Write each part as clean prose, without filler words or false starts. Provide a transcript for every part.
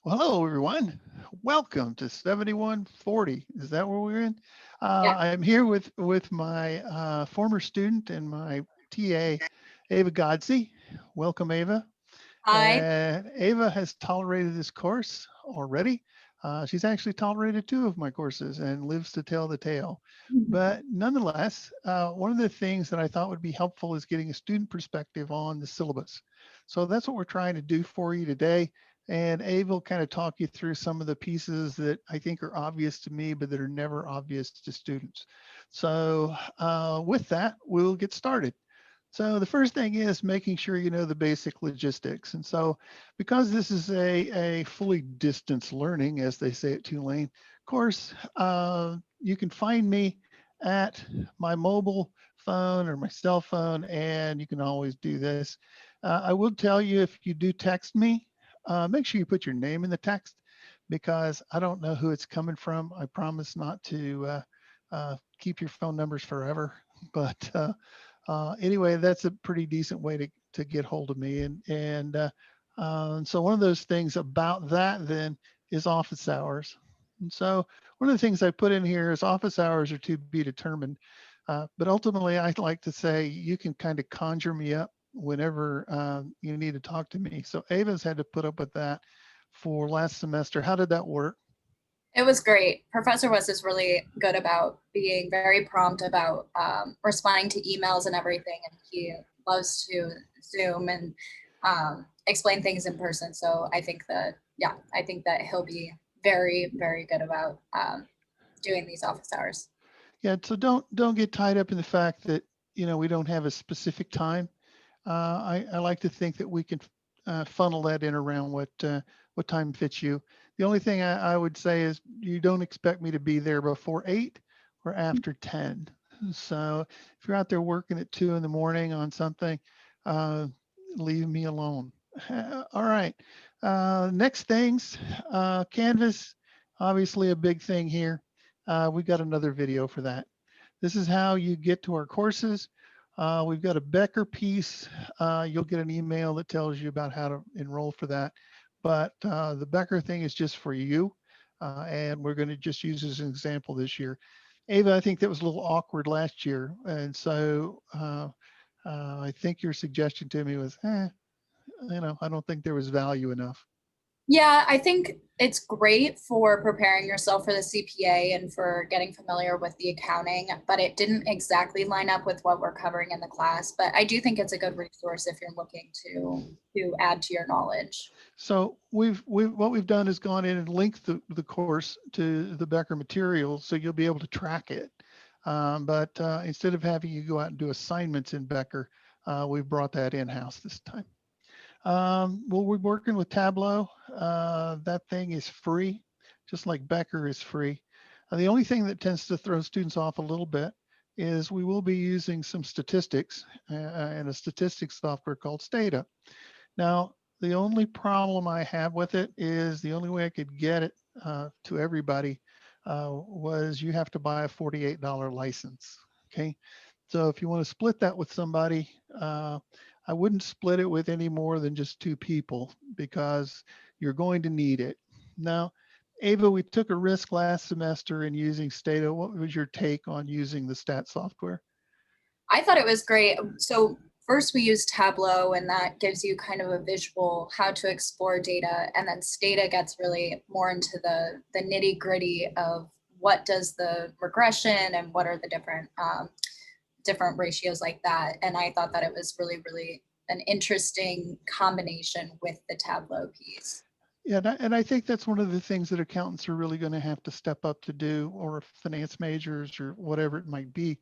Well, hello, everyone. Welcome to 7140. Is that where we're in? Yeah. I'm here with my former student and my TA, Ava Godsey. Welcome, Ava. Hi. And Ava has tolerated this course already. She's actually tolerated two of my courses and lives to tell the tale. But nonetheless, one of the things that I thought would be helpful is getting a student perspective on the syllabus. So that's what we're trying to do for you today. And Ava will kind of talk you through some of the pieces that I think are obvious to me, but that are never obvious to students. So with that, we'll get started. So the first thing is making sure you know the basic logistics. And so because this is a fully distance learning, as they say at Tulane course, you can find me at my mobile phone or my cell phone, and you can always do this. I will tell you, if you do text me, make sure you put your name in the text because I don't know who it's coming from. I promise not to keep your phone numbers forever, but anyway, that's a pretty decent way to get hold of me. So one of those things about that then is office hours. And so one of the things I put in here is office hours are to be determined. But ultimately, I'd like to say you can kind of conjure me up whenever you need to talk to me. So Ava's had to put up with that for last semester. How did that work? It was great. Professor West is really good about being very prompt about responding to emails and everything. And he loves to Zoom and explain things in person. So I think that he'll be very, very good about doing these office hours. Yeah, so don't get tied up in the fact that we don't have a specific time. I like to think that we can funnel that in around what time fits you. The only thing I would say is you don't expect me to be there before 8 or after 10. So if you're out there working at 2 in the morning on something, uh, leave me alone. All right. Next things, Canvas, obviously a big thing here. We got another video for that. This is how you get to our courses. We've got a Becker piece. You'll get an email that tells you about how to enroll for that. But the Becker thing is just for you. And we're going to just use as an example this year. Ava, I think that was a little awkward last year. And so I think your suggestion to me was, I don't think there was value enough. Yeah, I think it's great for preparing yourself for the CPA and for getting familiar with the accounting, but it didn't exactly line up with what we're covering in the class. But I do think it's a good resource if you're looking to add to your knowledge. So what we've done is gone in and linked the course to the Becker materials, so you'll be able to track it. But instead of having you go out and do assignments in Becker, we've brought that in-house this time. Well, we're working with Tableau. That thing is free, just like Becker is free. The only thing that tends to throw students off a little bit is we will be using some statistics and a statistics software called Stata. Now, the only problem I have with it is the only way I could get it to everybody was you have to buy a $48 license. Okay. So if you want to split that with somebody, I wouldn't split it with any more than just two people because you're going to need it. Now, Ava, we took a risk last semester in using Stata. What was your take on using the stat software? I thought it was great. So first we use Tableau, and that gives you kind of a visual how to explore data. And then Stata gets really more into the nitty gritty of what does the regression and what are the different ratios like that. And I thought that it was really, really an interesting combination with the Tableau piece. Yeah, and I think that's one of the things that accountants are really going to have to step up to do, or finance majors, or whatever it might be.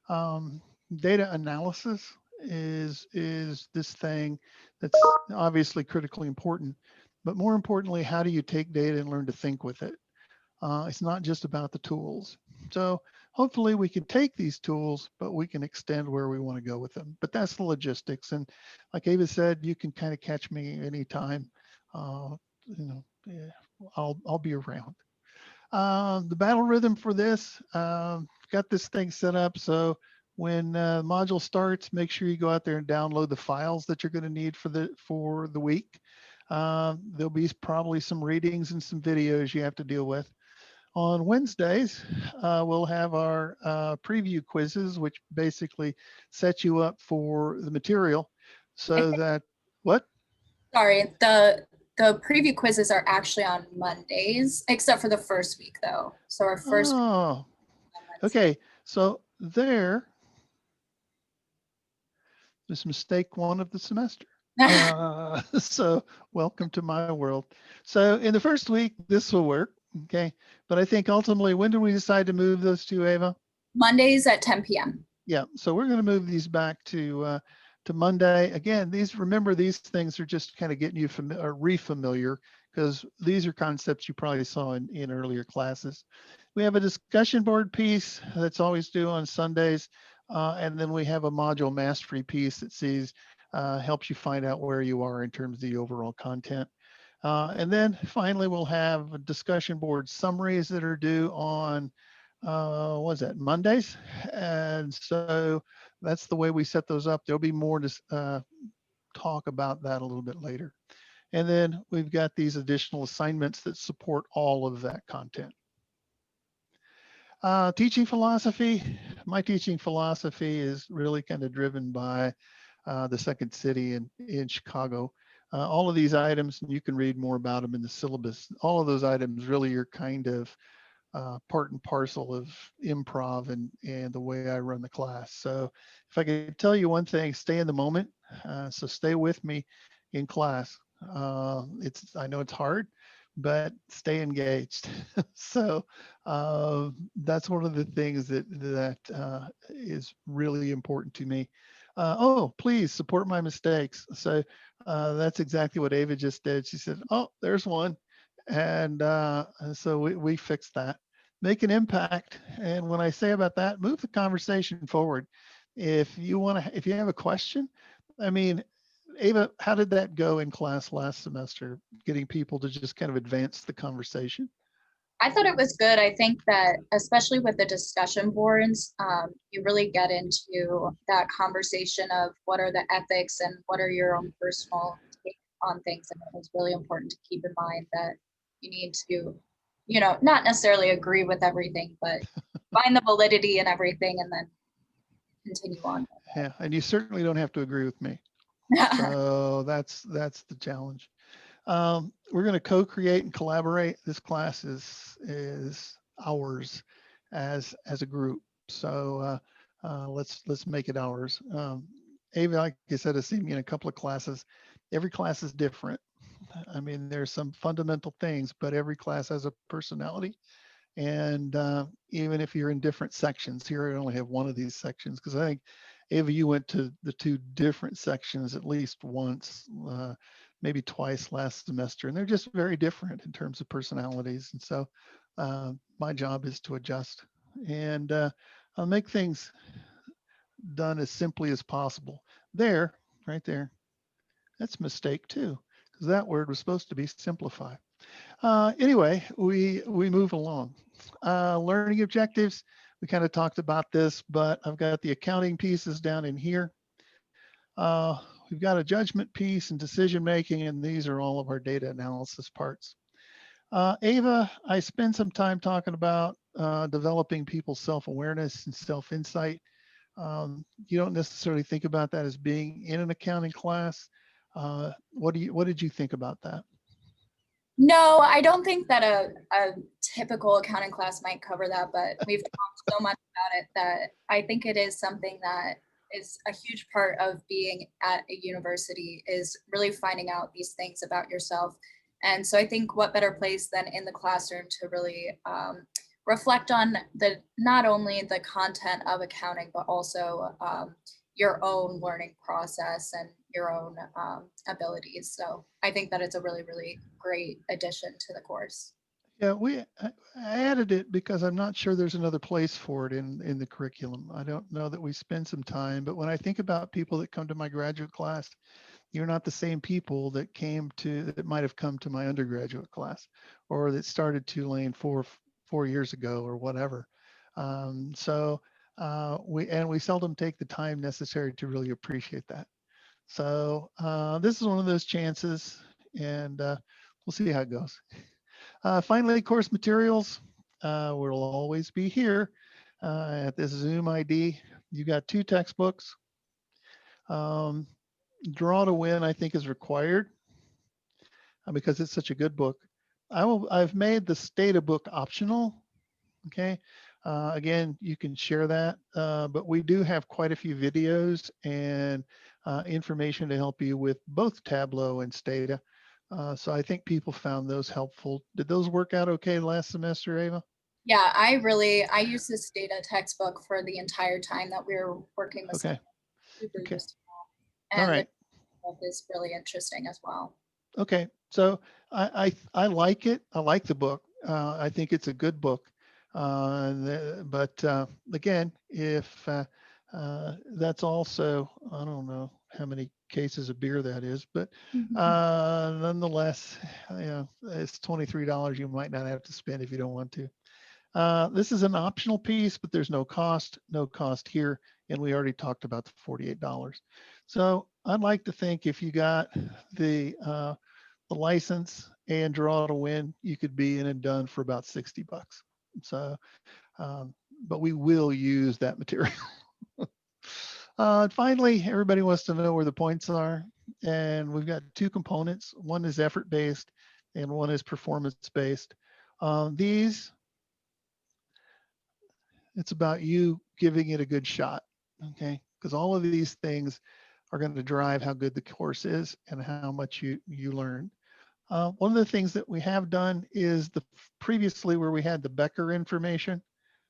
Um, Data analysis is this thing that's obviously critically important, but more importantly, how do you take data and learn to think with it? It's not just about the tools. So hopefully we can take these tools, but we can extend where we want to go with them. But that's the logistics. And like Ava said, you can kind of catch me anytime. Uh, yeah, I'll be around. The battle rhythm for this, got this thing set up so when module starts, make sure you go out there and download the files that you're going to need for the week. There'll be probably some readings and some videos you have to deal with. On Wednesdays, we'll have our preview quizzes, which basically set you up for the material so that, what? Sorry, the preview quizzes are actually on Mondays, except for the first week though. So our first week Oh, on Wednesday. okay. So there, this mistake one of the semester. So welcome to my world. So in the first week, this will work. Okay. But I think ultimately, when do we decide to move those two, Ava? Mondays at 10 p.m. Yeah. So we're going to move these back to Monday. Again, remember, these things are just kind of getting you re-familiar, because these are concepts you probably saw in earlier classes. We have a discussion board piece that's always due on Sundays. And then we have a module mastery piece that helps you find out where you are in terms of the overall content. And then finally, we'll have discussion board summaries that are due on, what is that, Mondays? And so that's the way we set those up. There'll be more to talk about that a little bit later. And then we've got these additional assignments that support all of that content. Teaching philosophy. My teaching philosophy is really kind of driven by the second city in Chicago. All of these items, and you can read more about them in the syllabus, all of those items really are kind of part and parcel of improv and the way I run the class. So if I could tell you one thing, stay in the moment. So stay with me in class. I know it's hard, but stay engaged. So that's one of the things that is really important to me. Oh, please support my mistakes. So that's exactly what Ava just did. She said, "Oh, there's one." And so we fixed that. Make an impact. And when I say about that, move the conversation forward. If you have a question, I mean, Ava, how did that go in class last semester, getting people to just kind of advance the conversation? I thought it was good. I think that especially with the discussion boards, you really get into that conversation of what are the ethics and what are your own personal take on things. And it was really important to keep in mind that you need to, not necessarily agree with everything, but find the validity in everything and then continue on. Yeah, and you certainly don't have to agree with me. So that's the challenge. We're going to co-create and collaborate. This class is ours as a group. So let's make it ours. Ava, like I said, has seen me in a couple of classes. Every class is different. I mean, there's some fundamental things, but every class has a personality. And even if you're in different sections, here I only have one of these sections because I think, Ava, you went to the two different sections at least once, maybe twice last semester, and they're just very different in terms of personalities. And so my job is to adjust and I'll make things done as simply as possible. There, right there, that's a mistake too, because that word was supposed to be simplify. Anyway, we move along. Learning objectives, we kind of talked about this, but I've got the accounting pieces down in here. Uh, we've got a judgment piece and decision making, and these are all of our data analysis parts. Ava, I spend some time talking about developing people's self-awareness and self-insight. You don't necessarily think about that as being in an accounting class. What did you think about that? No, I don't think that a typical accounting class might cover that, but we've talked so much about it that I think it is something that is a huge part of being at a university, is really finding out these things about yourself. And so I think what better place than in the classroom to really reflect on not only the content of accounting, but also your own learning process and your own abilities. So I think that it's a really, really great addition to the course. Yeah, I added it because I'm not sure there's another place for it in the curriculum. I don't know that we spend some time, but when I think about people that come to my graduate class, you're not the same people that might have come to my undergraduate class or that started Tulane 4 years ago or whatever. So we seldom take the time necessary to really appreciate that. So this is one of those chances. and we'll see how it goes. Finally, course materials will always be here at this Zoom ID. You got 2 textbooks. Um, Draw to Win, I think, is required because it's such a good book. I've made the Stata book optional. Okay. Again, you can share that, but we do have quite a few videos and information to help you with both Tableau and Stata. So I think people found those helpful. Did those work out okay last semester, Ava? Yeah, I use this data textbook for the entire time that we were working with Okay. super Okay. useful. All And the right. book is really interesting as well. Okay. So I like it. I like the book. I think it's a good book. But again, if that's also, I don't know how many cases of beer that is, but nonetheless, it's $23 you might not have to spend if you don't want to. This is an optional piece, but there's no cost here. And we already talked about the $48. So I'd like to think if you got the license and Draw to Win, you could be in and done for about $60. So, but we will use that material. Finally, everybody wants to know where the points are. And we've got 2 components. One is effort-based and one is performance-based. These, it's about you giving it a good shot, okay? Because all of these things are going to drive how good the course is and how much you learn. One of the things that we have done is previously where we had the Becker information,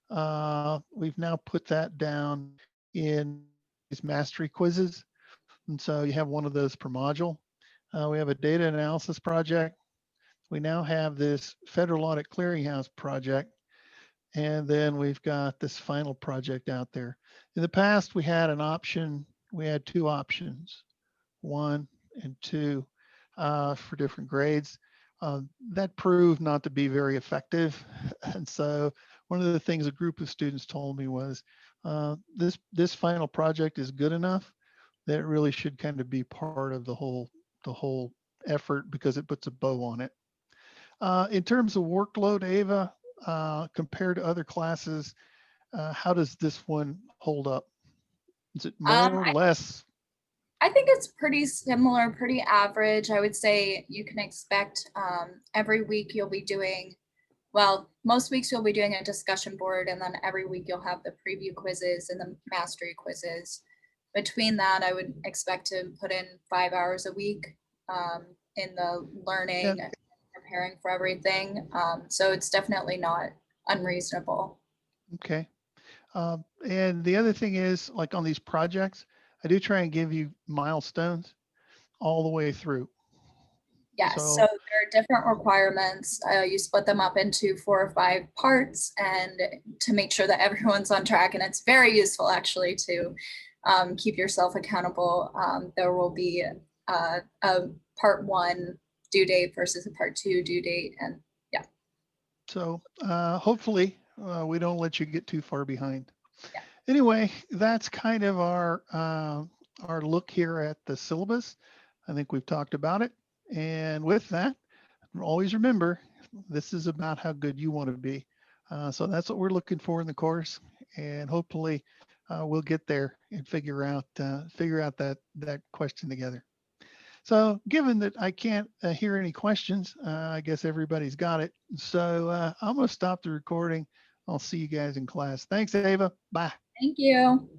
we've now put that down in these mastery quizzes. And so you have one of those per module. We have a data analysis project. We now have this federal audit clearinghouse project. And then we've got this final project out there. In the past, we had an option, we had 2 options, 1 and 2 for different grades. That proved not to be very effective. And so one of the things a group of students told me was this final project is good enough that it really should kind of be part of the whole effort because it puts a bow on it. In terms of workload, Ava, compared to other classes, how does this one hold up? Is it more, less? I think it's pretty similar, pretty average. I would say you can expect every week you'll be doing, well, most weeks you'll be doing a discussion board, and then every week you'll have the preview quizzes and the mastery quizzes. Between that, I would expect to put in 5 hours a week in the learning, Yeah. preparing for everything. So it's definitely not unreasonable. Okay. And the other thing is, like on these projects, I do try and give you milestones all the way through. Yes, so So, there are different requirements. You split them up into 4 or 5 parts, and to make sure that everyone's on track, and it's very useful actually to keep yourself accountable. There will be a part 1 due date versus a part 2 due date, and yeah. so hopefully we don't let you get too far behind. Yeah. Anyway, that's kind of our look here at the syllabus. I think we've talked about it. And with that, always remember, this is about how good you want to be. So that's what we're looking for in the course, and hopefully we'll get there and figure out that question together. So given that I can't hear any questions, I guess everybody's got it. So I'm going to stop the recording. I'll see you guys in class. Thanks, Ava. Bye. Thank you.